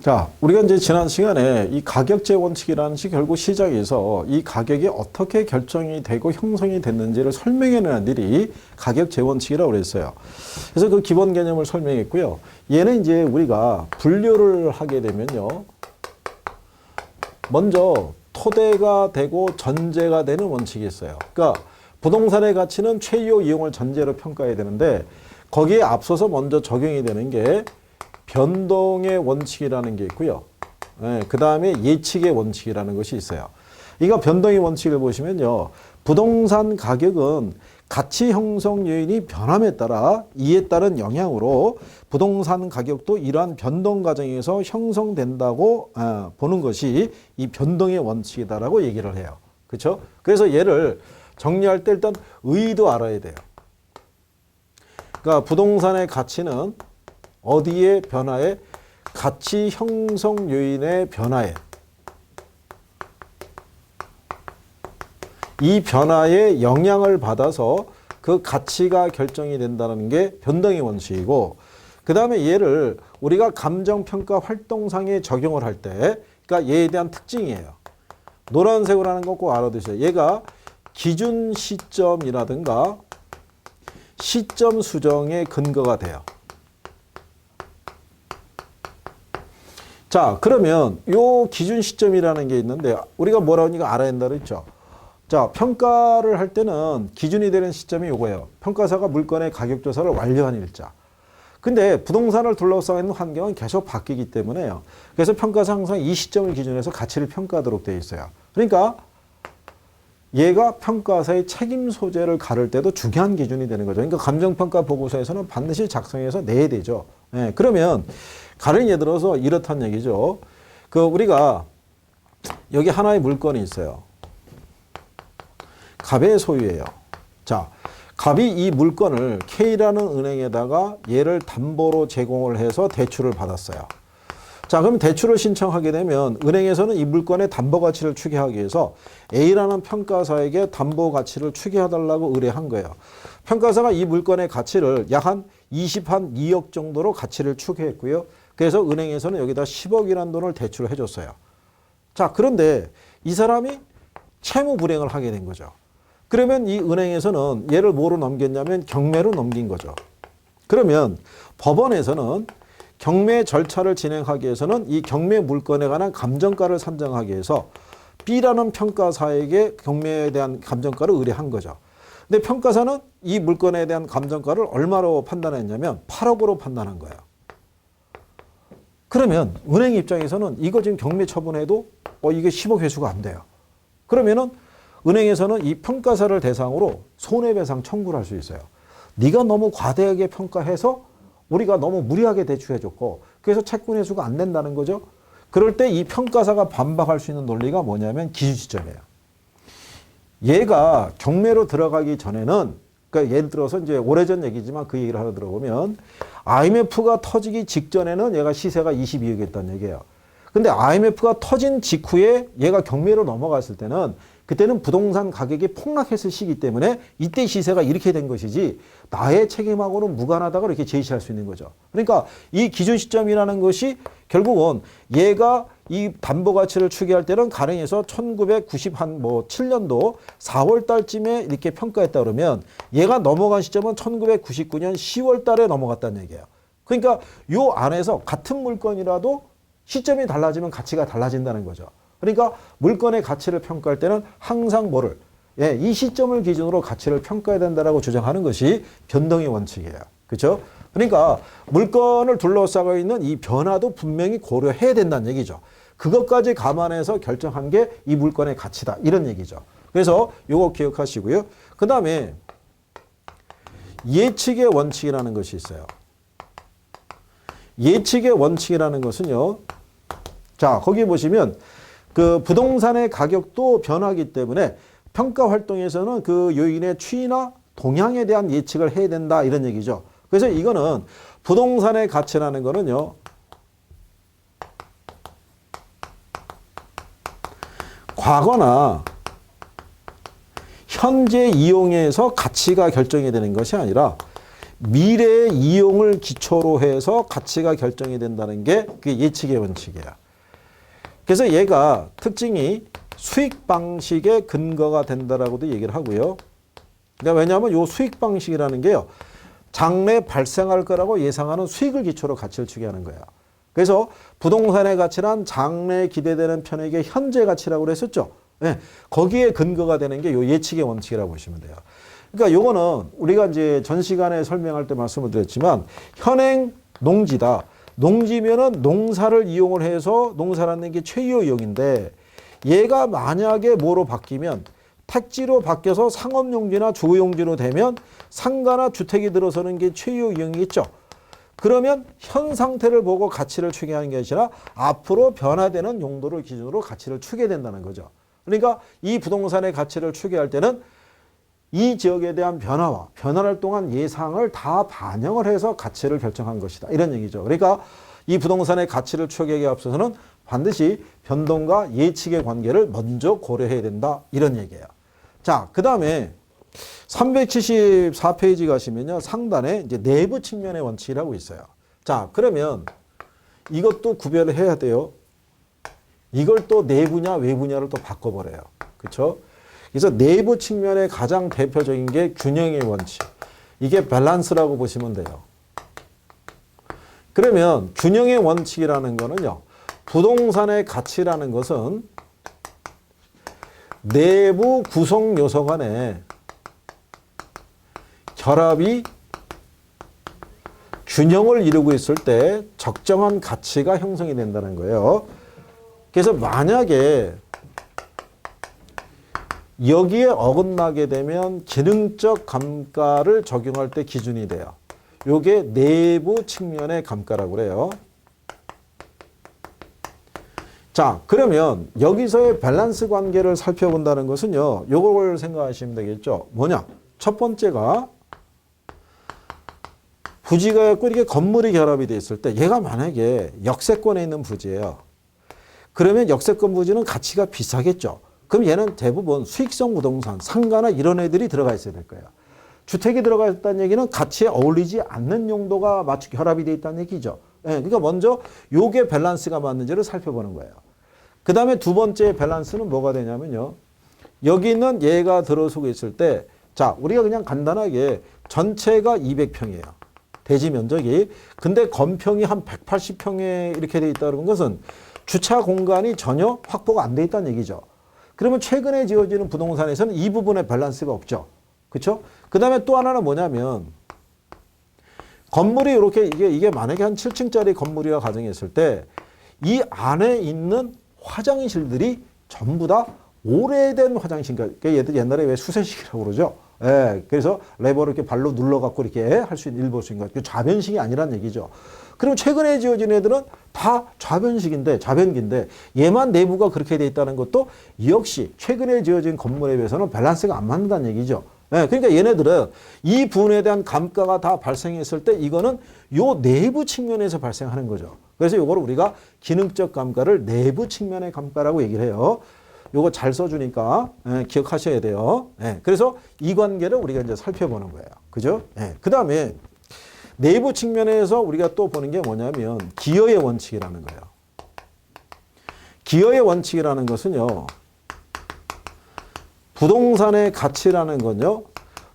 자, 우리가 이제 지난 시간에 이 가격제 원칙이라는 것이 결국 시장에서 이 가격이 어떻게 결정이 되고 형성이 됐는지를 설명해내는 일이 가격제 원칙이라고 그랬어요. 그래서 그 기본 개념을 설명했고요. 얘는 이제 우리가 분류를 하게 되면요. 먼저 토대가 되고 전제가 되는 원칙이 있어요. 그러니까 부동산의 가치는 최이호 이용을 전제로 평가해야 되는데 거기에 앞서서 먼저 적용이 되는 게 변동의 원칙이라는 게 있고요. 그 다음에 예측의 원칙이라는 것이 있어요. 이거 변동의 원칙을 보시면요. 부동산 가격은 가치 형성 요인이 변함에 따라 이에 따른 영향으로 부동산 가격도 이러한 변동 과정에서 형성된다고 보는 것이 이 변동의 원칙이다라고 얘기를 해요. 그렇죠? 그래서 얘를 정리할 때 일단 의의도 알아야 돼요. 그러니까 부동산의 가치는 어디의 변화에? 가치 형성 요인의 변화에. 이 변화에 영향을 받아서 그 가치가 결정이 된다는 게 변동의 원칙이고, 그 다음에 얘를 우리가 감정평가 활동상에 적용을 할 때, 그러니까 얘에 대한 특징이에요. 노란색으로 하는 거 꼭 알아두세요. 얘가 기준 시점이라든가 시점 수정의 근거가 돼요. 자, 그러면 요 기준 시점이라는 게 있는데 우리가 뭐라고 이거 알아야 된다 그랬죠. 자, 평가를 할 때는 기준이 되는 시점이 요거예요. 평가사가 물건의 가격 조사를 완료한 일자. 근데 부동산을 둘러싸고 있는 환경은 계속 바뀌기 때문에요. 그래서 평가사 항상 이 시점을 기준해서 가치를 평가하도록 되어 있어요. 그러니까 얘가 평가사의 책임 소재를 가를 때도 중요한 기준이 되는 거죠. 그러니까 감정평가 보고서에서는 반드시 작성해서 내야 되죠. 예, 그러면 가령 예를 들어서 이렇단 얘기죠. 그 우리가 여기 하나의 물건이 있어요. 갑의 소유예요. 자, 갑이 이 물건을 K라는 은행에다가 얘를 담보로 제공을 해서 대출을 받았어요. 자, 그럼 대출을 신청하게 되면 은행에서는 이 물건의 담보 가치를 추계하기 위해서 A라는 평가사에게 담보 가치를 추계해달라고 의뢰한 거예요. 평가사가 이 물건의 가치를 약 한 2억 정도로 가치를 추계했고요. 그래서 은행에서는 여기다 10억이라는 돈을 대출을 해줬어요. 자, 그런데 이 사람이 채무 불이행을 하게 된 거죠. 그러면 이 은행에서는 얘를 뭐로 넘겼냐면 경매로 넘긴 거죠. 그러면 법원에서는 경매 절차를 진행하기 위해서는 이 경매 물건에 관한 감정가를 산정하기 위해서 B라는 평가사에게 경매에 대한 감정가를 의뢰한 거죠. 근데 평가사는 이 물건에 대한 감정가를 얼마로 판단했냐면 8억으로 판단한 거예요. 그러면 은행 입장에서는 이거 지금 경매 처분해도 이게 10억 회수가 안 돼요. 그러면은 은행에서는 이 평가사를 대상으로 손해배상 청구를 할 수 있어요. 네가 너무 과대하게 평가해서 우리가 너무 무리하게 대출해줬고 그래서 채권 회수가 안 된다는 거죠. 그럴 때 이 평가사가 반박할 수 있는 논리가 뭐냐면 기준시점이에요. 얘가 경매로 들어가기 전에는, 그러니까 예를 들어서 이제 오래전 얘기지만 그 얘기를 하나 들어보면 IMF가 터지기 직전에는 얘가 시세가 22억이었다는 얘기예요. 근데 IMF가 터진 직후에 얘가 경매로 넘어갔을 때는 그때는 부동산 가격이 폭락했을 시기 때문에 이때 시세가 이렇게 된 것이지 나의 책임하고는 무관하다고 이렇게 제시할 수 있는 거죠. 그러니까 이 기준 시점이라는 것이 결국은 얘가 이 담보 가치를 추계할 때는 가령해서 1997년도 4월 달쯤에 이렇게 평가했다 그러면 얘가 넘어간 시점은 1999년 10월 달에 넘어갔다는 얘기예요. 그러니까 요 안에서 같은 물건이라도 시점이 달라지면 가치가 달라진다는 거죠. 그러니까 물건의 가치를 평가할 때는 항상 뭐를 이 시점을 기준으로 가치를 평가해야 된다라고 주장하는 것이 변동의 원칙이에요. 그렇죠? 그러니까 물건을 둘러싸고 있는 이 변화도 분명히 고려해야 된다는 얘기죠. 그것까지 감안해서 결정한 게 이 물건의 가치다. 이런 얘기죠. 그래서 이거 기억하시고요. 그 다음에 예측의 원칙이라는 것이 있어요. 예측의 원칙이라는 것은요. 자, 거기 보시면 그 부동산의 가격도 변하기 때문에 평가 활동에서는 그 요인의 추이나 동향에 대한 예측을 해야 된다. 이런 얘기죠. 그래서 이거는 부동산의 가치라는 거는요. 과거나 현재 이용에서 가치가 결정이 되는 것이 아니라 미래의 이용을 기초로 해서 가치가 결정이 된다는 게 그게 예측의 원칙이야. 그래서 얘가 특징이 수익 방식의 근거가 된다라고도 얘기를 하고요. 그러니까 왜냐하면 요 수익 방식이라는 게요, 장래 발생할 거라고 예상하는 수익을 기초로 가치를 추계하는 거야. 그래서 부동산의 가치란 장래에 기대되는 편익의 현재 가치라고 그랬었죠. 네, 거기에 근거가 되는 게 요 예측의 원칙이라고 보시면 돼요. 그러니까 요거는 우리가 이제 전 시간에 설명할 때 말씀을 드렸지만 현행 농지다. 농지면은 농사를 이용을 해서 농사라는 게 최유 이용인데 얘가 만약에 뭐로 바뀌면 택지로 바뀌어서 상업용지나 주거용지로 되면 상가나 주택이 들어서는 게 최유 이용이겠죠. 그러면 현 상태를 보고 가치를 추계하는 게 아니라 앞으로 변화되는 용도를 기준으로 가치를 추계된다는 거죠. 그러니까 이 부동산의 가치를 추계할 때는 이 지역에 대한 변화와 변화를 동안 예상을 다 반영을 해서 가치를 결정한 것이다. 이런 얘기죠. 그러니까 이 부동산의 가치를 추계하기에 앞서서는 반드시 변동과 예측의 관계를 먼저 고려해야 된다. 이런 얘기예요. 자, 그 다음에 374페이지 가시면요, 상단에 이제 내부 측면의 원칙이라고 있어요. 자, 그러면 이것도 구별을 해야 돼요. 이걸 또 내부냐 외부냐를 또 바꿔버려요. 그렇죠? 그래서 내부 측면의 가장 대표적인 게 균형의 원칙. 이게 밸런스라고 보시면 돼요. 그러면 균형의 원칙이라는 거는요, 부동산의 가치라는 것은 내부 구성 요소 간의 결합이 균형을 이루고 있을 때 적정한 가치가 형성이 된다는 거예요. 그래서 만약에 여기에 어긋나게 되면 기능적 감가를 적용할 때 기준이 돼요. 요게 내부 측면의 감가라고 그래요. 자, 그러면 여기서의 밸런스 관계를 살펴본다는 것은요, 요걸 생각하시면 되겠죠. 뭐냐? 첫 번째가 부지가 있고 이렇게 건물이 결합이 돼 있을 때 얘가 만약에 역세권에 있는 부지예요. 그러면 역세권 부지는 가치가 비싸겠죠. 그럼 얘는 대부분 수익성 부동산, 상가나 이런 애들이 들어가 있어야 될 거예요. 주택이 들어가 있다는 얘기는 가치에 어울리지 않는 용도가 맞추 결합이 돼 있다는 얘기죠. 예, 그러니까 먼저 요게 밸런스가 맞는지를 살펴보는 거예요. 그 다음에 두 번째 밸런스는 뭐가 되냐면요, 여기 있는 얘가 들어서고 있을 때, 자, 우리가 그냥 간단하게 전체가 200평이에요. 대지 면적이. 근데 건평이 한 180평에 이렇게 돼 있다는 것은 주차 공간이 전혀 확보가 안 돼 있다는 얘기죠. 그러면 최근에 지어지는 부동산에서는 이 부분에 밸런스가 없죠. 그렇죠? 그 다음에 또 하나는 뭐냐면 건물이 이렇게 이게 만약에 한 7층짜리 건물이라 가정했을 때 이 안에 있는 화장실들이 전부 다 오래된 화장실. 그러니까 얘들 옛날에 왜 수세식이라고 그러죠. 예, 그래서 레버를 이렇게 발로 눌러갖고 이렇게 할 수 있는 일부 수인가. 좌변식이 아니란 얘기죠. 그럼 최근에 지어진 애들은 다 좌변기인데 얘만 내부가 그렇게 돼 있다는 것도 역시 최근에 지어진 건물에 비해서는 밸런스가 안 맞는다는 얘기죠. 네, 그러니까 얘네들은 이 부분에 대한 감가가 다 발생했을 때 이거는 요 내부 측면에서 발생하는 거죠. 그래서 요거를 우리가 기능적 감가를 내부 측면의 감가라고 얘기를 해요. 요거 잘 써주니까 기억하셔야 돼요. 그래서 이 관계를 우리가 이제 살펴보는 거예요. 그죠? 그 다음에 내부 측면에서 우리가 또 보는 게 뭐냐면 기여의 원칙이라는 거예요. 기여의 원칙이라는 것은요, 부동산의 가치라는 건요,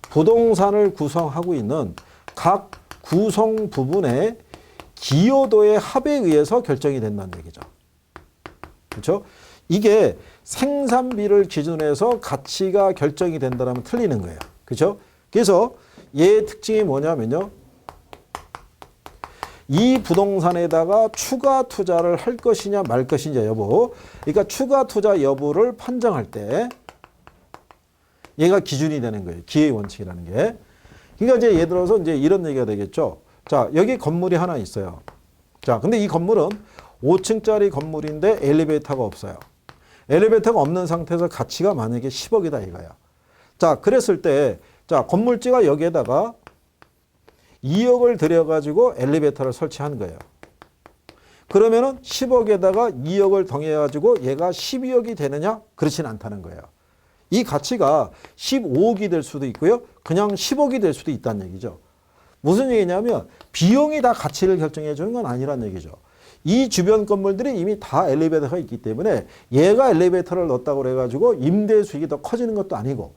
부동산을 구성하고 있는 각 구성 부분의 기여도의 합에 의해서 결정이 된다는 얘기죠. 그렇죠? 이게 생산비를 기준해서 가치가 결정이 된다면 틀리는 거예요. 그렇죠? 그래서 얘의 특징이 뭐냐면요, 이 부동산에다가 추가 투자를 할 것이냐 말 것이냐 여부. 그러니까 추가 투자 여부를 판정할 때 얘가 기준이 되는 거예요. 기여의 원칙이라는 게. 그러니까 이제 예를 들어서 이제 이런 얘기가 되겠죠. 자, 여기 건물이 하나 있어요. 자, 근데 이 건물은 5층짜리 건물인데 엘리베이터가 없어요. 엘리베이터가 없는 상태에서 가치가 만약에 10억이다 이거야. 자, 그랬을 때, 자, 건물주가 여기에다가 2억을 들여가지고 엘리베이터를 설치한 거예요. 그러면은 10억에다가 2억을 더해가지고 얘가 12억이 되느냐? 그렇진 않다는 거예요. 이 가치가 15억이 될 수도 있고요. 그냥 10억이 될 수도 있다는 얘기죠. 무슨 얘기냐면 비용이 다 가치를 결정해 주는 건 아니란 얘기죠. 이 주변 건물들이 이미 다 엘리베이터가 있기 때문에 얘가 엘리베이터를 넣었다고 그래가지고 임대 수익이 더 커지는 것도 아니고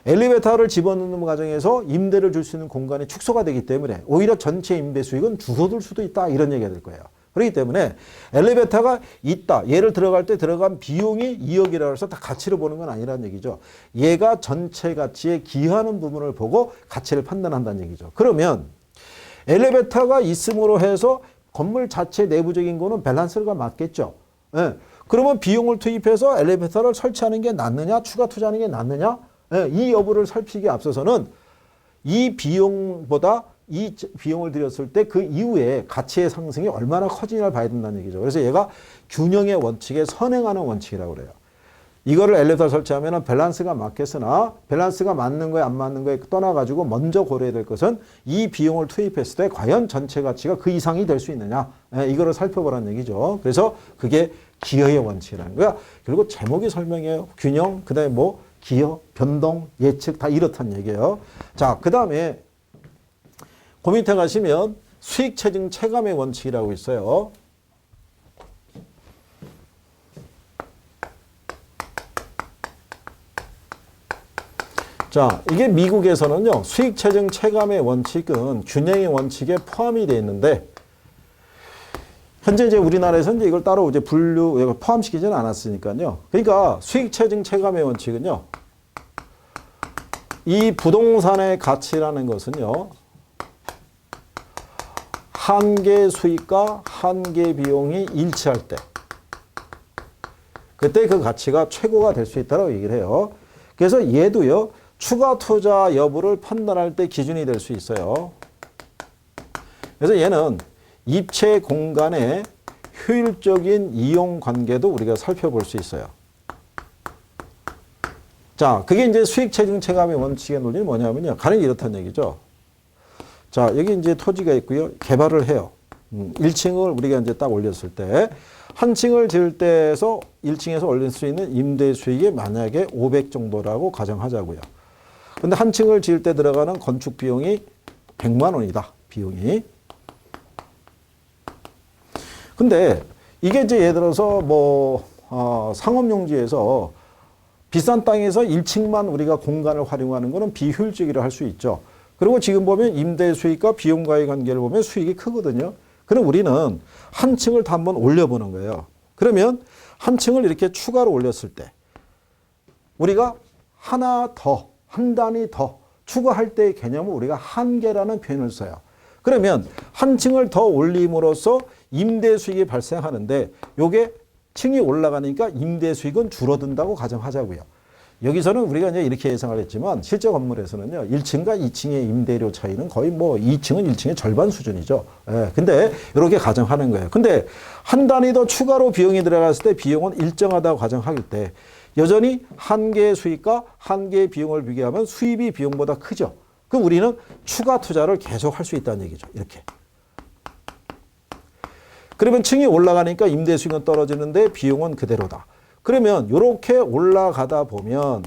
엘리베이터를 집어넣는 과정에서 임대를 줄 수 있는 공간이 축소가 되기 때문에 오히려 전체 임대 수익은 줄어들 수도 있다 이런 얘기가 될 거예요. 그렇기 때문에 엘리베이터가 있다. 얘를 들어갈 때 들어간 비용이 2억이라고 해서 다 가치를 보는 건 아니라는 얘기죠. 얘가 전체 가치에 기여하는 부분을 보고 가치를 판단한다는 얘기죠. 그러면 엘리베이터가 있음으로 해서 건물 자체 내부적인 거는 밸런스가 맞겠죠. 예. 그러면 비용을 투입해서 엘리베이터를 설치하는 게 낫느냐 추가 투자하는 게 낫느냐 예. 이 여부를 살피기에 앞서서는 이 비용보다 이 비용을 들였을 때 그 이후에 가치의 상승이 얼마나 커지냐를 봐야 된다는 얘기죠. 그래서 얘가 균형의 원칙에 선행하는 원칙이라고 그래요. 이거를 엘리베이터 설치하면 밸런스가 맞겠으나 밸런스가 맞는 거에 안 맞는 거에 떠나가지고 먼저 고려해야 될 것은 이 비용을 투입했을 때 과연 전체 가치가 그 이상이 될 수 있느냐 이거를 살펴보라는 얘기죠. 그래서 그게 기여의 원칙이라는 거야. 그리고 제목이 설명해요. 균형, 그 다음에 뭐 기여, 변동, 예측 다 이렇다는 얘기예요. 자, 그 다음에 그 밑에 가시면 수익 체증 체감의 원칙이라고 있어요. 자, 이게 미국에서는요, 수익 체증 체감의 원칙은 균형의 원칙에 포함이 되어 있는데, 현재 이제 우리나라에서는 이제 이걸 따로 이제 포함시키지는 않았으니까요. 그러니까 수익 체증 체감의 원칙은요, 이 부동산의 가치라는 것은요, 한계 수익과 한계 비용이 일치할 때, 그때 그 가치가 최고가 될 수 있다고 얘기를 해요. 그래서 얘도요, 추가 투자 여부를 판단할 때 기준이 될 수 있어요. 그래서 얘는 입체 공간의 효율적인 이용 관계도 우리가 살펴볼 수 있어요. 자, 그게 이제 수익 체증 체감의 원칙의 논리는 뭐냐면요. 간단히 이렇다는 얘기죠. 자, 여기 이제 토지가 있고요. 개발을 해요. 1층을 우리가 이제 딱 올렸을 때, 한 층을 지을 때에서 1층에서 올릴 수 있는 임대 수익이 만약에 500 정도라고 가정하자고요. 근데 한 층을 지을 때 들어가는 건축 비용이 100만 원이다. 비용이. 근데 이게 이제 예를 들어서 뭐 상업용지에서 비싼 땅에서 1층만 우리가 공간을 활용하는 거는 비효율적이라 할 수 있죠. 그리고 지금 보면 임대 수익과 비용과의 관계를 보면 수익이 크거든요. 그럼 우리는 한 층을 다 한번 올려보는 거예요. 그러면 한 층을 이렇게 추가로 올렸을 때 우리가 하나 더, 한 단위 더 추가할 때의 개념을 우리가 한계라는 표현을 써요. 그러면 한 층을 더 올림으로써 임대 수익이 발생하는데 요게 층이 올라가니까 임대 수익은 줄어든다고 가정하자고요. 여기서는 우리가 이제 이렇게 예상을 했지만 실제 건물에서는요, 1층과 2층의 임대료 차이는 거의 뭐 2층은 1층의 절반 수준이죠. 예, 근데 이렇게 가정하는 거예요. 근데 한 단위 더 추가로 비용이 들어갔을 때 비용은 일정하다고 가정할 때 여전히 한 개의 수익과 한 개의 비용을 비교하면 수입이 비용보다 크죠. 그럼 우리는 추가 투자를 계속 할 수 있다는 얘기죠. 이렇게. 그러면 층이 올라가니까 임대 수익은 떨어지는데 비용은 그대로다. 그러면 이렇게 올라가다 보면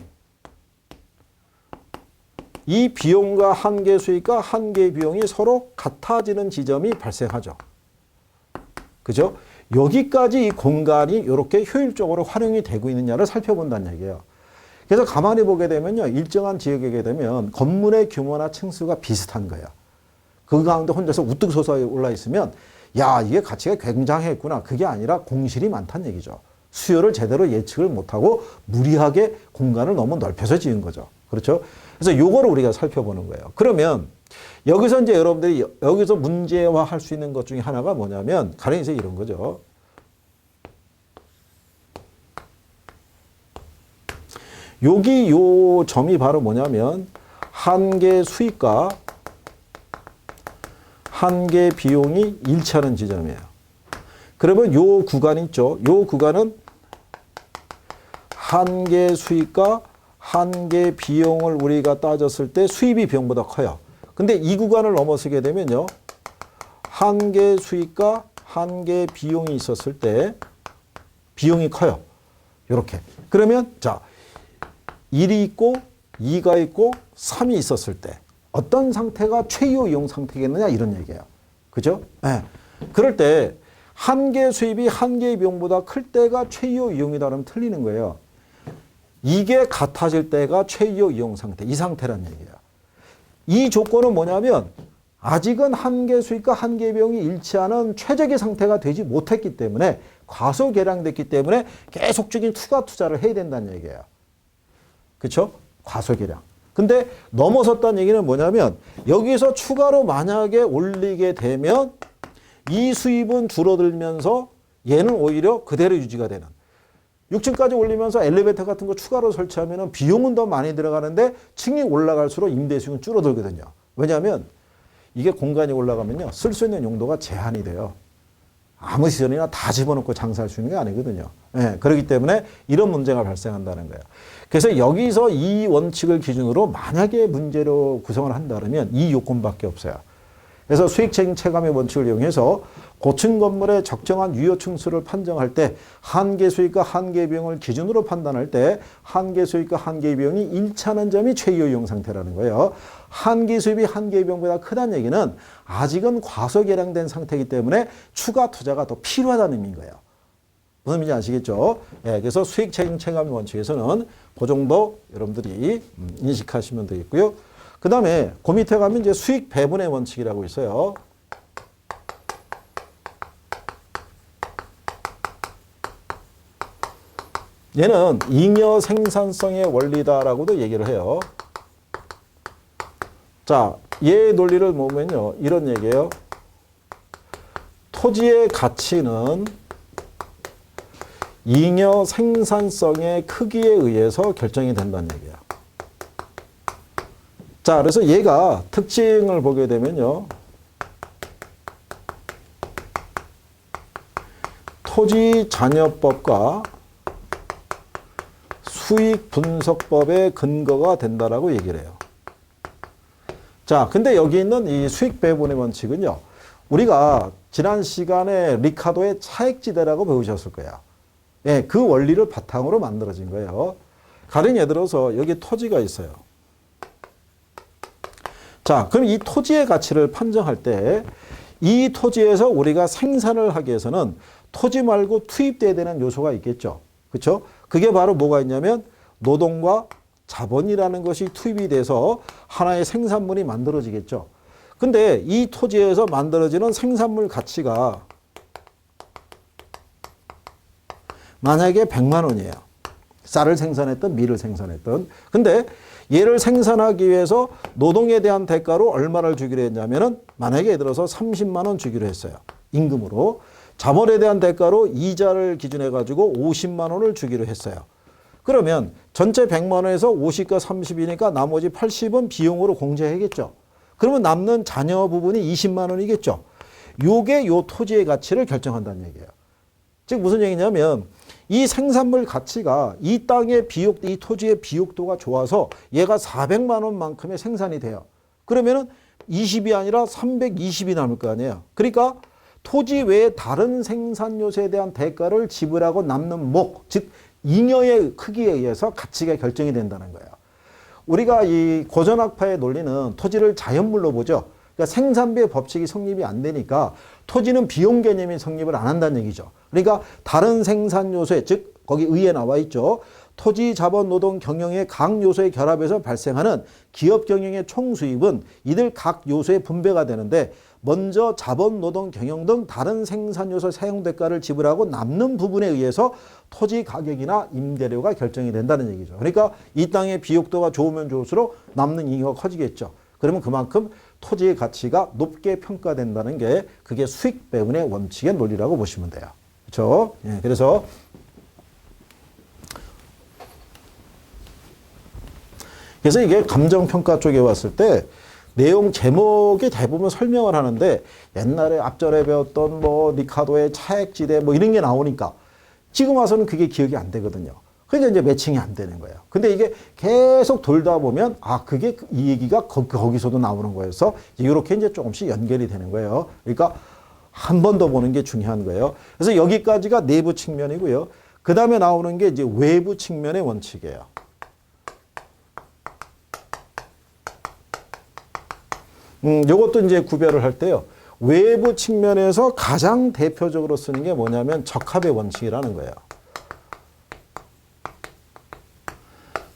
이 비용과 한계 수익과 한계 비용이 서로 같아지는 지점이 발생하죠. 그죠? 여기까지 이 공간이 이렇게 효율적으로 활용이 되고 있느냐를 살펴본다는 얘기예요. 그래서 가만히 보게 되면요, 일정한 지역에 게 되면 건물의 규모나 층수가 비슷한 거예요. 그 가운데 혼자서 우뚝 솟아 올라 있으면 야, 이게 가치가 굉장했구나. 그게 아니라 공실이 많다는 얘기죠. 수요를 제대로 예측을 못하고 무리하게 공간을 너무 넓혀서 지은 거죠. 그렇죠? 그래서 요거를 우리가 살펴보는 거예요. 그러면 여기서 이제 여러분들이 여기서 문제화할 수 있는 것 중에 하나가 뭐냐면 가령 이제 이런 거죠. 여기 요 점이 바로 뭐냐면 한계 수익과 한계 비용이 일치하는 지점이에요. 그러면 요 구간 있죠. 요 구간은 한계 수익과 한계 비용을 우리가 따졌을 때 수입이 비용보다 커요. 근데 이 구간을 넘어서게 되면요, 한계 수익과 한계 비용이 있었을 때 비용이 커요. 이렇게. 그러면 자, 1이 있고 2가 있고 3이 있었을 때 어떤 상태가 최유 이용 상태겠느냐 이런 얘기예요. 그죠? 네. 그럴 때 한 개 수입이 한 개의 비용보다 클 때가 최유 이용이다 그러면 틀리는 거예요. 이게 같아질 때가 최유 이용 상태, 이 상태란 얘기예요. 이 조건은 뭐냐면 아직은 한 개 수익과 한 개 비용이 일치하는 최적의 상태가 되지 못했기 때문에 과소계량됐기 때문에 계속적인 추가 투자를 해야 된다는 얘기예요. 그렇죠? 과소계량. 근데 넘어섰다는 얘기는 뭐냐면 여기서 추가로 만약에 올리게 되면 이 수입은 줄어들면서 얘는 오히려 그대로 유지가 되는. 6층까지 올리면서 엘리베이터 같은 거 추가로 설치하면 비용은 더 많이 들어가는데 층이 올라갈수록 임대 수익은 줄어들거든요. 왜냐하면 이게 공간이 올라가면요. 쓸 수 있는 용도가 제한이 돼요. 아무 시설이나 다 집어넣고 장사할 수 있는 게 아니거든요. 네, 그렇기 때문에 이런 문제가 발생한다는 거예요. 그래서 여기서 이 원칙을 기준으로 만약에 문제로 구성을 한다면 이 요건밖에 없어요. 그래서 수익책임 체감의 원칙을 이용해서 고층 건물의 적정한 유효층수를 판정할 때 한계 수익과 한계 비용을 기준으로 판단할 때 한계 수익과 한계 비용이 일치하는 점이 최유 이용 상태라는 거예요. 한계 수입이 한계 비용보다 크다는 얘기는 아직은 과소계량된 상태이기 때문에 추가 투자가 더 필요하다는 의미인 거예요. 무슨 의미인지 아시겠죠? 예, 그래서 수익책임 체감의 원칙에서는 그 정도 여러분들이 인식하시면 되겠고요. 그 다음에 그 밑에 가면 이제 수익 배분의 원칙이라고 있어요. 얘는 잉여 생산성의 원리다라고도 얘기를 해요. 자, 얘의 논리를 보면요. 이런 얘기예요. 토지의 가치는 잉여 생산성의 크기에 의해서 결정이 된다는 얘기예요. 자, 그래서 얘가 특징을 보게 되면요. 토지잔여법과 수익분석법의 근거가 된다라고 얘기를 해요. 자, 근데 여기 있는 이 수익배분의 원칙은요. 우리가 지난 시간에 리카도의 차액지대라고 배우셨을 거예요. 예, 그 원리를 바탕으로 만들어진 거예요. 가령 예를 들어서 여기 토지가 있어요. 자, 그럼 이 토지의 가치를 판정할 때 이 토지에서 우리가 생산을 하기 위해서는 토지 말고 투입돼야 되는 요소가 있겠죠. 그렇죠? 그게 바로 뭐가 있냐면 노동과 자본이라는 것이 투입이 돼서 하나의 생산물이 만들어지겠죠. 근데 이 토지에서 만들어지는 생산물 가치가 만약에 100만 원이에요. 쌀을 생산했던 밀을 생산했던. 근데 얘를 생산하기 위해서 노동에 대한 대가로 얼마를 주기로 했냐면은 만약에 예를 들어서 30만 원 주기로 했어요. 임금으로. 자본에 대한 대가로 이자를 기준해 가지고 50만 원을 주기로 했어요. 그러면 전체 100만 원에서 50과 30이니까 나머지 80은 비용으로 공제해야겠죠. 그러면 남는 잔여 부분이 20만 원이겠죠. 요게 요 토지의 가치를 결정한다는 얘기예요. 즉 무슨 얘기냐면 이 생산물 가치가 이 땅의 비옥, 이 토지의 비옥도가 좋아서 얘가 400만 원만큼의 생산이 돼요. 그러면은 20이 아니라 320이 남을 거 아니에요. 그러니까 토지 외에 다른 생산 요소에 대한 대가를 지불하고 남는 목, 즉 잉여의 크기에 의해서 가치가 결정이 된다는 거예요. 우리가 이 고전학파의 논리는 토지를 자연물로 보죠. 그러니까 생산비의 법칙이 성립이 안 되니까 토지는 비용 개념이 성립을 안 한다는 얘기죠. 그러니까 다른 생산 요소에, 즉 거기 의에 나와 있죠. 토지, 자본, 노동, 경영의 각 요소의 결합에서 발생하는 기업 경영의 총 수입은 이들 각 요소의 분배가 되는데 먼저 자본, 노동, 경영 등 다른 생산 요소 사용 대가를 지불하고 남는 부분에 의해서 토지 가격이나 임대료가 결정이 된다는 얘기죠. 그러니까 이 땅의 비옥도가 좋으면 좋을수록 남는 잉여가 커지겠죠. 그러면 그만큼 토지의 가치가 높게 평가된다는 게 그게 수익 배분의 원칙의 논리라고 보시면 돼요. 그렇죠? 예, 그래서 이게 감정평가 쪽에 왔을 때 내용 제목이 대부분 설명을 하는데 옛날에 앞전에 배웠던 뭐 리카도의 차액지대 뭐 이런 게 나오니까 지금 와서는 그게 기억이 안 되거든요. 그러니까 이제 매칭이 안 되는 거예요. 근데 이게 계속 돌다 보면 아 그게 이 얘기가 거기서도 나오는 거여서 이렇게 이제 조금씩 연결이 되는 거예요. 그러니까 한 번 더 보는 게 중요한 거예요. 그래서 여기까지가 내부 측면이고요. 그 다음에 나오는 게 이제 외부 측면의 원칙이에요. 요것도 이제 구별을 할 때요. 외부 측면에서 가장 대표적으로 쓰는 게 뭐냐면 적합의 원칙이라는 거예요.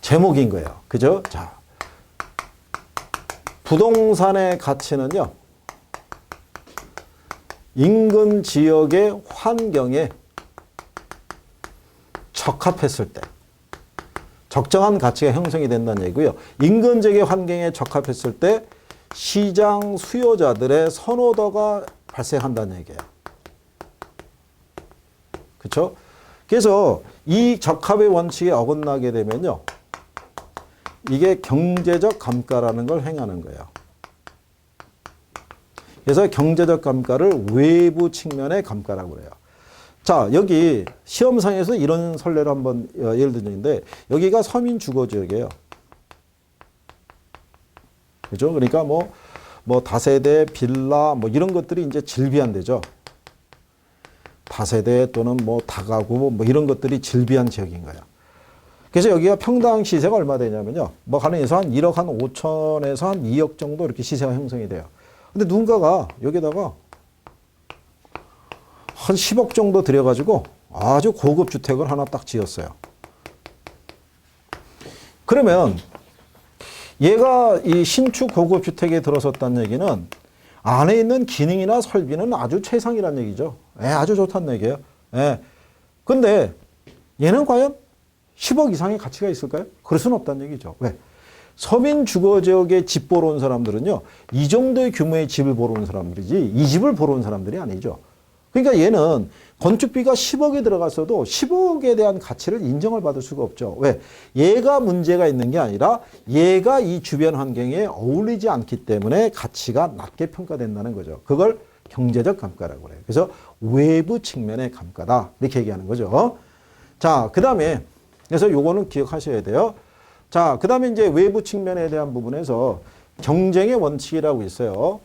제목인 거예요. 그죠? 자, 부동산의 가치는요, 인근 지역의 환경에 적합했을 때, 적정한 가치가 형성이 된다는 얘기고요. 인근 지역의 환경에 적합했을 때 시장 수요자들의 선호도가 발생한다는 얘기예요. 그렇죠? 그래서 이 적합의 원칙에 어긋나게 되면요, 이게 경제적 감가라는 걸 행하는 거예요. 그래서 경제적 감가를 외부 측면의 감가라고 그래요. 자, 여기 시험상에서 이런 선례를 한번 예를 드는데, 여기가 서민 주거 지역이에요. 그죠? 그러니까 뭐 다세대, 빌라, 뭐 이런 것들이 이제 질비한 데죠. 다세대 또는 뭐 다가구, 뭐 이런 것들이 질비한 지역인 거예요. 그래서 여기가 평당 시세가 얼마 되냐면요, 뭐 가능해서 한 1억 한 5천에서 한 2억 정도 이렇게 시세가 형성이 돼요. 근데 누군가가 여기다가 한 10억 정도 들여가지고 아주 고급 주택을 하나 딱 지었어요. 그러면 얘가 이 신축 고급 주택에 들어섰다는 얘기는 안에 있는 기능이나 설비는 아주 최상이라는 얘기죠. 아주 좋다는 얘기예요. 근데 얘는 과연 10억 이상의 가치가 있을까요? 그럴 수는 없다는 얘기죠. 왜? 서민 주거 지역에 집 보러 온 사람들은요, 이 정도의 규모의 집을 보러 온 사람들이지 이 집을 보러 온 사람들이 아니죠. 그러니까 얘는 건축비가 10억에 들어갔어도 10억에 대한 가치를 인정을 받을 수가 없죠. 왜? 얘가 문제가 있는 게 아니라 얘가 이 주변 환경에 어울리지 않기 때문에 가치가 낮게 평가된다는 거죠. 그걸 경제적 감가라고 그래요. 그래서 외부 측면의 감가다, 이렇게 얘기하는 거죠. 자, 그 다음에 그래서 요거는 기억하셔야 돼요. 자, 그 다음에 이제 외부 측면에 대한 부분에서 경쟁의 원칙이라고 있어요.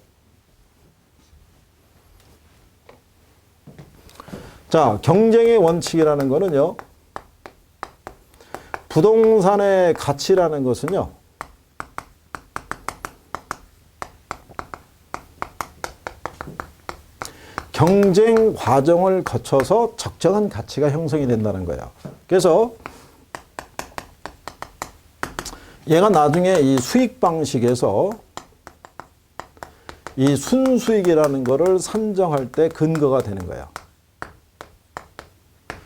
자, 경쟁의 원칙이라는 거는요, 부동산의 가치라는 것은요, 경쟁 과정을 거쳐서 적정한 가치가 형성이 된다는 거예요. 그래서 얘가 나중에 이 수익 방식에서 이 순수익이라는 거를 산정할 때 근거가 되는 거예요.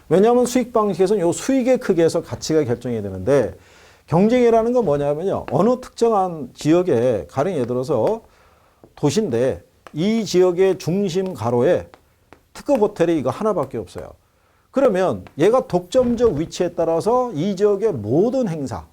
왜냐하면 수익 방식에서는 이 수익의 크기에서 가치가 결정이 되는데, 경쟁이라는 건 뭐냐면요, 어느 특정한 지역에, 가령 예를 들어서 도시인데 이 지역의 중심 가로에 특급 호텔이 이거 하나밖에 없어요. 그러면 얘가 독점적 위치에 따라서 이 지역의 모든 행사,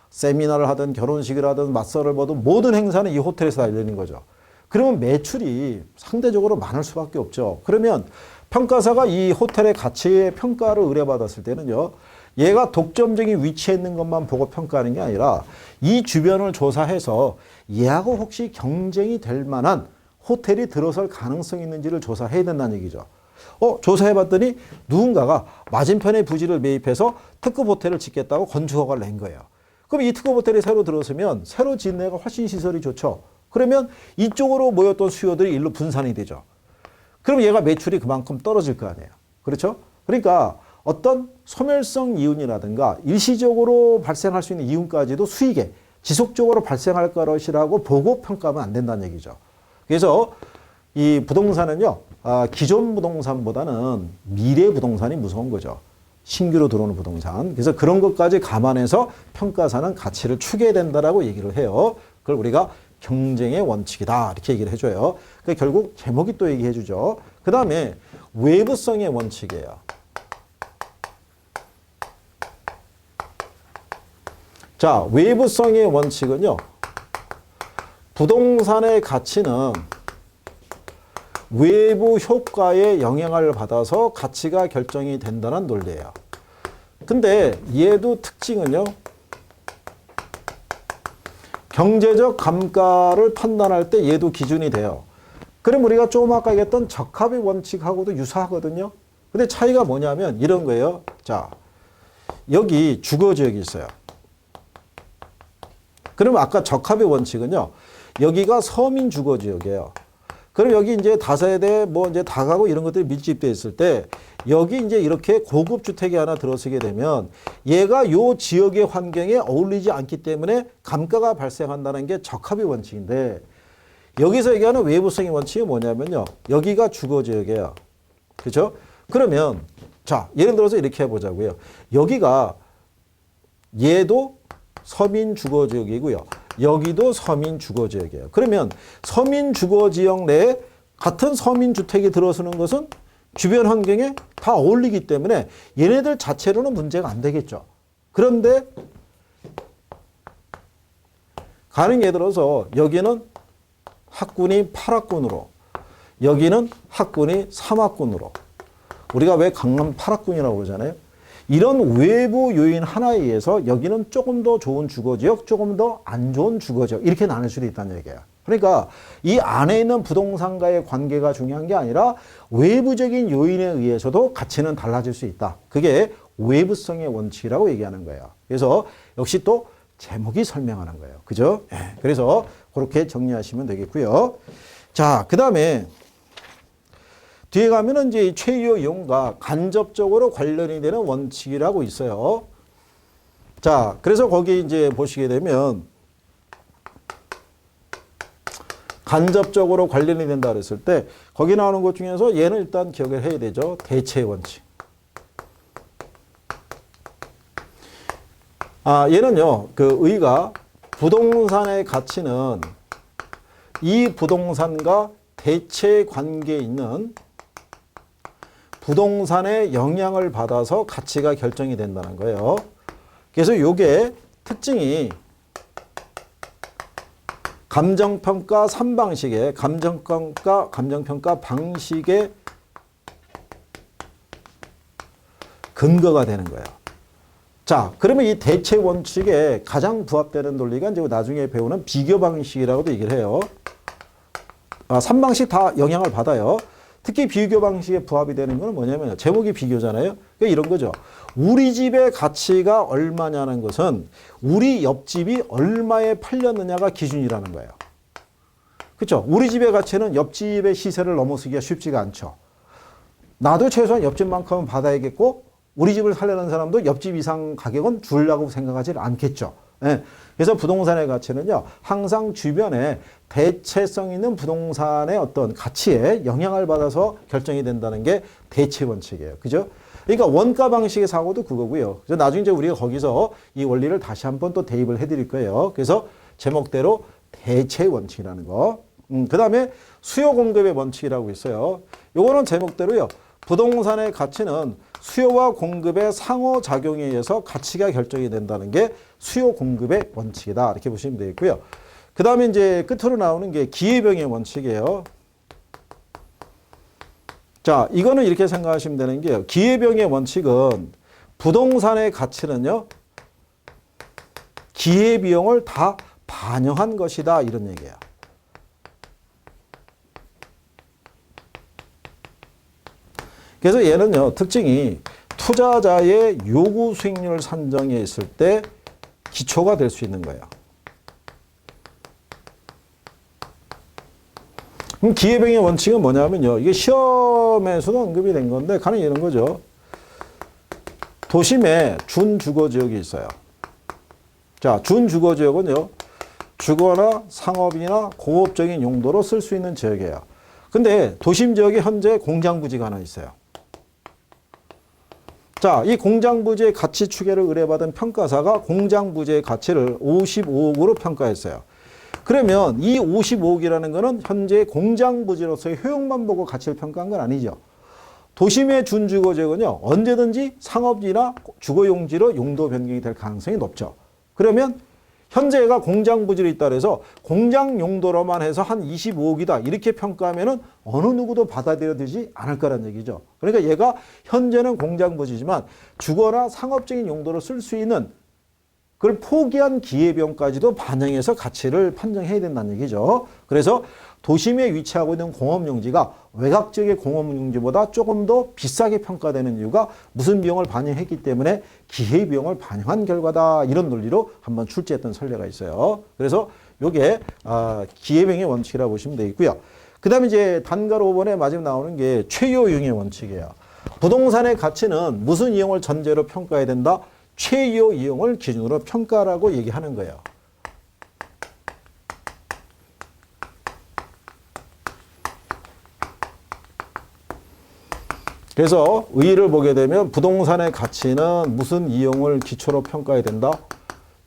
세미나를 하든 결혼식을 하든 맞설을 보든 모든 행사는 이 호텔에서 다 열리는 거죠. 그러면 매출이 상대적으로 많을 수밖에 없죠. 그러면 평가사가 이 호텔의 가치의 평가를 의뢰받았을 때는요, 얘가 독점적인 위치에 있는 것만 보고 평가하는 게 아니라 이 주변을 조사해서 얘하고 혹시 경쟁이 될 만한 호텔이 들어설 가능성이 있는지를 조사해야 된다는 얘기죠. 조사해봤더니 누군가가 맞은편의 부지를 매입해서 특급 호텔을 짓겠다고 건축허가를 낸 거예요. 그럼 이 특급 호텔이 새로 들어서면 새로 짓는 애가 훨씬 시설이 좋죠. 그러면 이쪽으로 모였던 수요들이 일로 분산이 되죠. 그럼 얘가 매출이 그만큼 떨어질 거 아니에요. 그렇죠? 그러니까 어떤 소멸성 이윤이라든가 일시적으로 발생할 수 있는 이윤까지도 수익에 지속적으로 발생할 것이라고 보고 평가하면 안 된다는 얘기죠. 그래서 이 부동산은요, 기존 부동산보다는 미래 부동산이 무서운 거죠. 신규로 들어오는 부동산. 그래서 그런 것까지 감안해서 평가사는 가치를 추계해야 된다라고 얘기를 해요. 그걸 우리가 경쟁의 원칙이다, 이렇게 얘기를 해줘요. 그러니까 결국 제목이 또 얘기해 주죠. 그 다음에 외부성의 원칙이에요. 자, 외부성의 원칙은요, 부동산의 가치는 외부 효과에 영향을 받아서 가치가 결정이 된다는 논리예요. 근데 얘도 특징은요, 경제적 감가를 판단할 때 얘도 기준이 돼요. 그럼 우리가 조금 아까 얘기했던 적합의 원칙하고도 유사하거든요. 근데 차이가 뭐냐면 이런 거예요. 자, 여기 주거지역이 있어요. 그러면 아까 적합의 원칙은요, 여기가 서민 주거 지역이에요. 그럼 여기 이제 다세대 뭐 이제 다가구 이런 것들이 밀집되어 있을 때 여기 이제 이렇게 고급 주택이 하나 들어서게 되면 얘가 요 지역의 환경에 어울리지 않기 때문에 감가가 발생한다는 게 적합의 원칙인데 여기서 얘기하는 외부성의 원칙이 뭐냐면요. 여기가 주거 지역이에요. 그렇죠? 그러면 자, 예를 들어서 이렇게 해보자고요. 여기가 얘도 서민 주거 지역이고요. 여기도 서민 주거 지역이에요. 그러면 서민 주거 지역 내에 같은 서민 주택이 들어서는 것은 주변 환경에 다 어울리기 때문에 얘네들 자체로는 문제가 안 되겠죠. 그런데 가령 예를 들어서 여기는 학군이 8학군으로 여기는 학군이 3학군으로 우리가 왜 강남 8학군이라고 그러잖아요. 이런 외부 요인 하나에 의해서 여기는 조금 더 좋은 주거지역, 조금 더 안 좋은 주거지역 이렇게 나눌 수도 있다는 얘기예요. 그러니까 이 안에 있는 부동산과의 관계가 중요한 게 아니라 외부적인 요인에 의해서도 가치는 달라질 수 있다. 그게 외부성의 원칙이라고 얘기하는 거예요. 그래서 역시 또 제목이 설명하는 거예요. 그죠? 네. 그래서 그렇게 정리하시면 되겠고요. 자, 그 다음에 뒤에 가면은 이제 최유의 이용과 간접적으로 관련이 되는 원칙이라고 있어요. 자, 그래서 거기 이제 보시게 되면 간접적으로 관련이 된다 그랬을 때 거기 나오는 것 중에서 얘는 일단 기억을 해야 되죠. 대체 원칙. 얘는요, 그 의가 부동산의 가치는 이 부동산과 대체 관계에 있는 부동산의 영향을 받아서 가치가 결정이 된다는 거예요. 그래서 이게 특징이 감정평가 3방식의 감정평가 방식의 근거가 되는 거예요. 자, 그러면 이 대체 원칙에 가장 부합되는 논리가 이제 나중에 배우는 비교 방식이라고도 얘기를 해요. 3방식 다 영향을 받아요. 특히 비교 방식에 부합이 되는 건 뭐냐면 제목이 비교잖아요. 그러니까 이런 거죠. 우리 집의 가치가 얼마냐는 것은 우리 옆집이 얼마에 팔렸느냐가 기준이라는 거예요. 그렇죠? 우리 집의 가치는 옆집의 시세를 넘어서기가 쉽지가 않죠. 나도 최소한 옆집만큼은 받아야겠고 우리 집을 살려는 사람도 옆집 이상 가격은 주려고 생각하지 않겠죠. 예. 그래서 부동산의 가치는요, 항상 주변에 대체성 있는 부동산의 어떤 가치에 영향을 받아서 결정이 된다는 게 대체 원칙이에요. 그죠? 그러니까 원가 방식의 사고도 그거고요. 그래서 나중에 이제 우리가 거기서 이 원리를 다시 한번 또 대입을 해드릴 거예요. 그래서 제목대로 대체 원칙이라는 거. 그 다음에 수요 공급의 원칙이라고 있어요. 요거는 제목대로요. 부동산의 가치는 수요와 공급의 상호작용에 의해서 가치가 결정이 된다는 게 수요 공급의 원칙이다. 이렇게 보시면 되겠고요. 그 다음에 이제 끝으로 나오는 게 기회병의 원칙이에요. 자, 이거는 이렇게 생각하시면 되는 게요. 기회병의 원칙은 부동산의 가치는요, 기회비용을 다 반영한 것이다. 이런 얘기예요. 그래서 얘는요, 특징이 투자자의 요구 수익률 산정에 있을 때 기초가 될 수 있는 거예요. 그럼 기회병의 원칙은 뭐냐면요, 이게 시험에서도 언급이 된 건데, 가령 이런 거죠. 도심에 준주거지역이 있어요. 자, 준주거지역은요, 주거나 상업이나 공업적인 용도로 쓸 수 있는 지역이에요. 근데 도심 지역에 현재 공장 부지가 하나 있어요. 자, 이 공장 부지의 가치 추계를 의뢰받은 평가사가 공장 부지의 가치를 55억으로 평가했어요. 그러면 이 55억이라는 거는 현재 공장 부지로서의 효용만 보고 가치를 평가한 건 아니죠. 도심의 준주거지역은요, 언제든지 상업지나 주거용지로 용도 변경이 될 가능성이 높죠. 그러면 현재가 공장 부지로 있다 그래서 공장 용도로만 해서 한 25억이다 이렇게 평가하면은 어느 누구도 받아들여지지 않을 거란 얘기죠. 그러니까 얘가 현재는 공장 부지지만 주거나 상업적인 용도로 쓸 수 있는 그걸 포기한 기회비용까지도 반영해서 가치를 판정해야 된다는 얘기죠. 그래서 도심에 위치하고 있는 공업용지가 외곽 지역의 공업용지보다 조금 더 비싸게 평가되는 이유가 무슨 비용을 반영했기 때문에 기회비용을 반영한 결과다. 이런 논리로 한번 출제했던 선례가 있어요. 그래서 요게 기회병의 원칙이라고 보시면 되겠고요. 그 다음에 이제 단가로 5번에 마지막 나오는 게 최요 이용의 원칙이에요. 부동산의 가치는 무슨 이용을 전제로 평가해야 된다? 최요 이용을 기준으로 평가라고 얘기하는 거예요. 그래서 의의를 보게 되면 부동산의 가치는 무슨 이용을 기초로 평가해야 된다?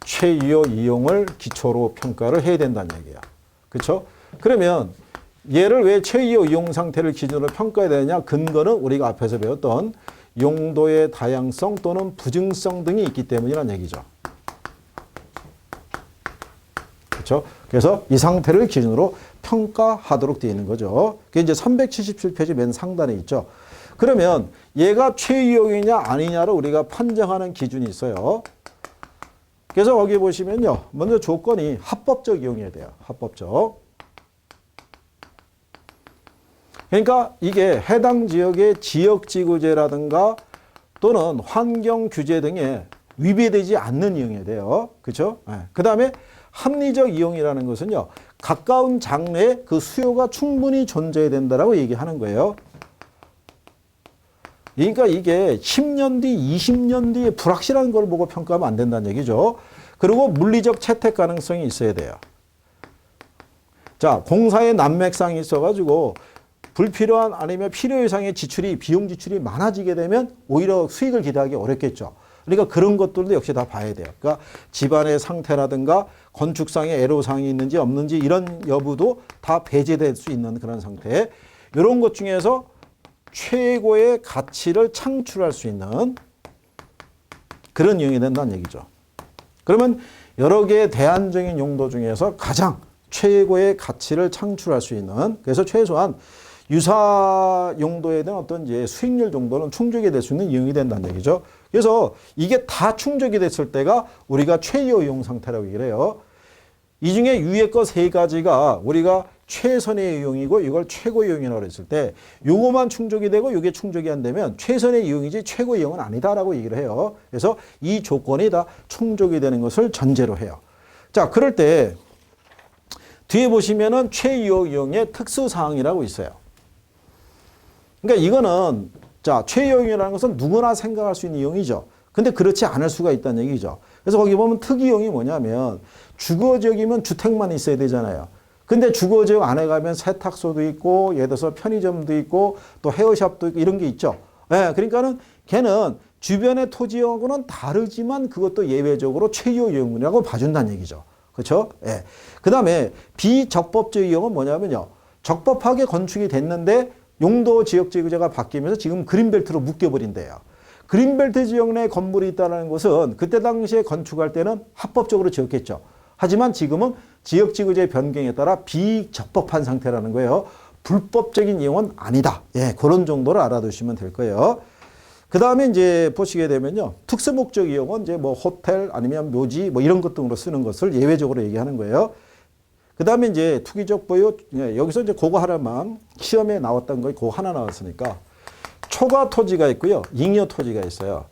최요 이용을 기초로 평가를 해야 된다는 얘기야. 그렇죠? 그러면 얘를 왜 최요 이용 상태를 기준으로 평가해야 되느냐? 근거는 우리가 앞에서 배웠던 용도의 다양성 또는 부증성 등이 있기 때문이라는 얘기죠. 그렇죠? 그래서 이 상태를 기준으로 평가하도록 되어 있는 거죠. 그게 이제 377페이지 맨 상단에 있죠. 그러면 얘가 최이용이냐 아니냐를 우리가 판정하는 기준이 있어요. 그래서 거기 보시면요. 먼저 조건이 합법적 이용이어야 돼요. 합법적. 그러니까 이게 해당 지역의 지역지구제라든가 또는 환경규제 등에 위배되지 않는 이용이어야 돼요. 그렇죠? 네. 그 다음에 합리적 이용이라는 것은요. 가까운 장래에 그 수요가 충분히 존재해야 된다라고 얘기하는 거예요. 그러니까 이게 10년 뒤, 20년 뒤에 불확실한 걸 보고 평가하면 안 된다는 얘기죠. 그리고 물리적 채택 가능성이 있어야 돼요. 자, 공사의 난맥상이 있어가지고 불필요한 아니면 필요 이상의 지출이, 비용 지출이 많아지게 되면 오히려 수익을 기대하기 어렵겠죠. 그러니까 그런 것들도 역시 다 봐야 돼요. 그러니까 집안의 상태라든가 건축상의 애로사항이 있는지 없는지 이런 여부도 다 배제될 수 있는 그런 상태. 이런 것 중에서 최고의 가치를 창출할 수 있는 그런 이용이 된다는 얘기죠. 그러면 여러 개의 대안적인 용도 중에서 가장 최고의 가치를 창출할 수 있는, 그래서 최소한 유사 용도에 대한 어떤 이제 수익률 정도는 충족이 될 수 있는 이용이 된다는 얘기죠. 그래서 이게 다 충족이 됐을 때가 우리가 최요 이용 상태라고 얘기를 해요. 이 중에 위에 거 세 가지가 우리가 최선의 이용이고 이걸 최고 이용이라고 했을 때 요거만 충족이 되고 요게 충족이 안 되면 최선의 이용이지 최고 이용은 아니다라고 얘기를 해요. 그래서 이 조건이 다 충족이 되는 것을 전제로 해요. 자, 그럴 때 뒤에 보시면은 최요 이용의 특수사항이라고 있어요. 그러니까 이거는 자, 최요 이용이라는 것은 누구나 생각할 수 있는 이용이죠. 근데 그렇지 않을 수가 있다는 얘기죠. 그래서 거기 보면 특이용이 뭐냐면 주거지역이면 주택만 있어야 되잖아요. 근데 주거지역 안에 가면 세탁소도 있고 예를 들어서 편의점도 있고 또 헤어샵도 있고 이런 게 있죠. 예, 그러니까는 걔는 주변의 토지하고는 다르지만 그것도 예외적으로 최요 이용이라고 봐준다는 얘기죠. 그렇죠? 예. 그다음에 비적법적 이용은 뭐냐면요. 적법하게 건축이 됐는데 용도 지역지구제가 바뀌면서 지금 그린벨트로 묶여버린대요. 그린벨트 지역 내에 건물이 있다는 것은 그때 당시에 건축할 때는 합법적으로 지었겠죠. 하지만 지금은 지역지구제 변경에 따라 비적법한 상태라는 거예요. 불법적인 이용은 아니다. 예, 그런 정도로 알아두시면 될 거예요. 그 다음에 이제 보시게 되면요. 특수목적 이용은 이제 뭐 호텔 아니면 묘지 뭐 이런 것 등으로 쓰는 것을 예외적으로 얘기하는 거예요. 그 다음에 이제 투기적 보유, 예, 여기서 이제 그거 하나만 시험에 나왔던 거 그거 하나 나왔으니까 초과 토지가 있고요. 잉여 토지가 있어요.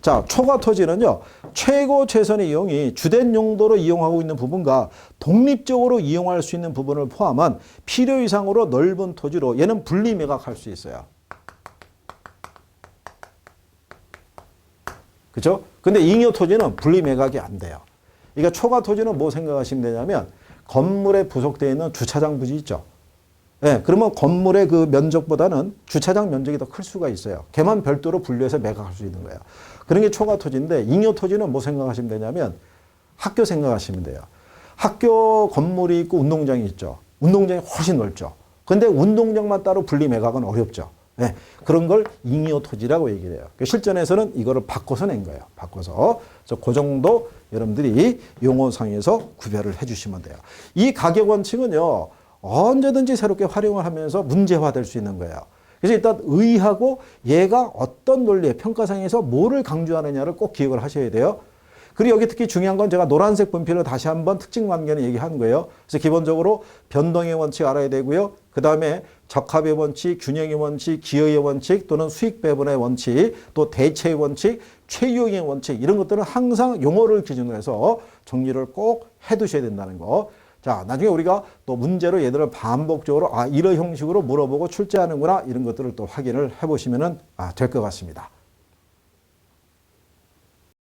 자, 초과 토지는요. 최고 최선의 이용이 주된 용도로 이용하고 있는 부분과 독립적으로 이용할 수 있는 부분을 포함한 필요 이상으로 넓은 토지로 얘는 분리 매각할 수 있어요. 그렇죠? 근데 잉여 토지는 분리 매각이 안 돼요. 그러니까 초과 토지는 뭐 생각하시면 되냐면 건물에 부속되어 있는 주차장 부지 있죠. 네, 그러면 건물의 그 면적보다는 주차장 면적이 더 클 수가 있어요. 걔만 별도로 분류해서 매각할 수 있는 거예요. 그런 게 초과 토지인데 잉여 토지는 뭐 생각하시면 되냐면 학교 생각하시면 돼요. 학교 건물이 있고 운동장이 있죠. 운동장이 훨씬 넓죠. 근데 운동장만 따로 분리 매각은 어렵죠. 네, 그런 걸 잉여 토지라고 얘기를 해요. 실전에서는 이거를 바꿔서 낸 거예요. 바꿔서. 그래서 그 정도 여러분들이 용어상에서 구별을 해 주시면 돼요. 이 가격 원칙은요. 언제든지 새롭게 활용을 하면서 문제화될 수 있는 거예요. 그래서 일단 의의하고 얘가 어떤 논리의 평가상에서 뭐를 강조하느냐를 꼭 기억을 하셔야 돼요. 그리고 여기 특히 중요한 건 제가 노란색 분필로 다시 한번 특징 관계는 얘기한 거예요. 그래서 기본적으로 변동의 원칙 알아야 되고요. 그 다음에 적합의 원칙, 균형의 원칙, 기여의 원칙 또는 수익 배분의 원칙, 또 대체의 원칙, 최유형의 원칙 이런 것들은 항상 용어를 기준으로 해서 정리를 꼭 해두셔야 된다는 거. 자, 나중에 우리가 또 문제로 얘들을 반복적으로 이런 형식으로 물어보고 출제하는구나 이런 것들을 또 확인을 해보시면 될 것 같습니다.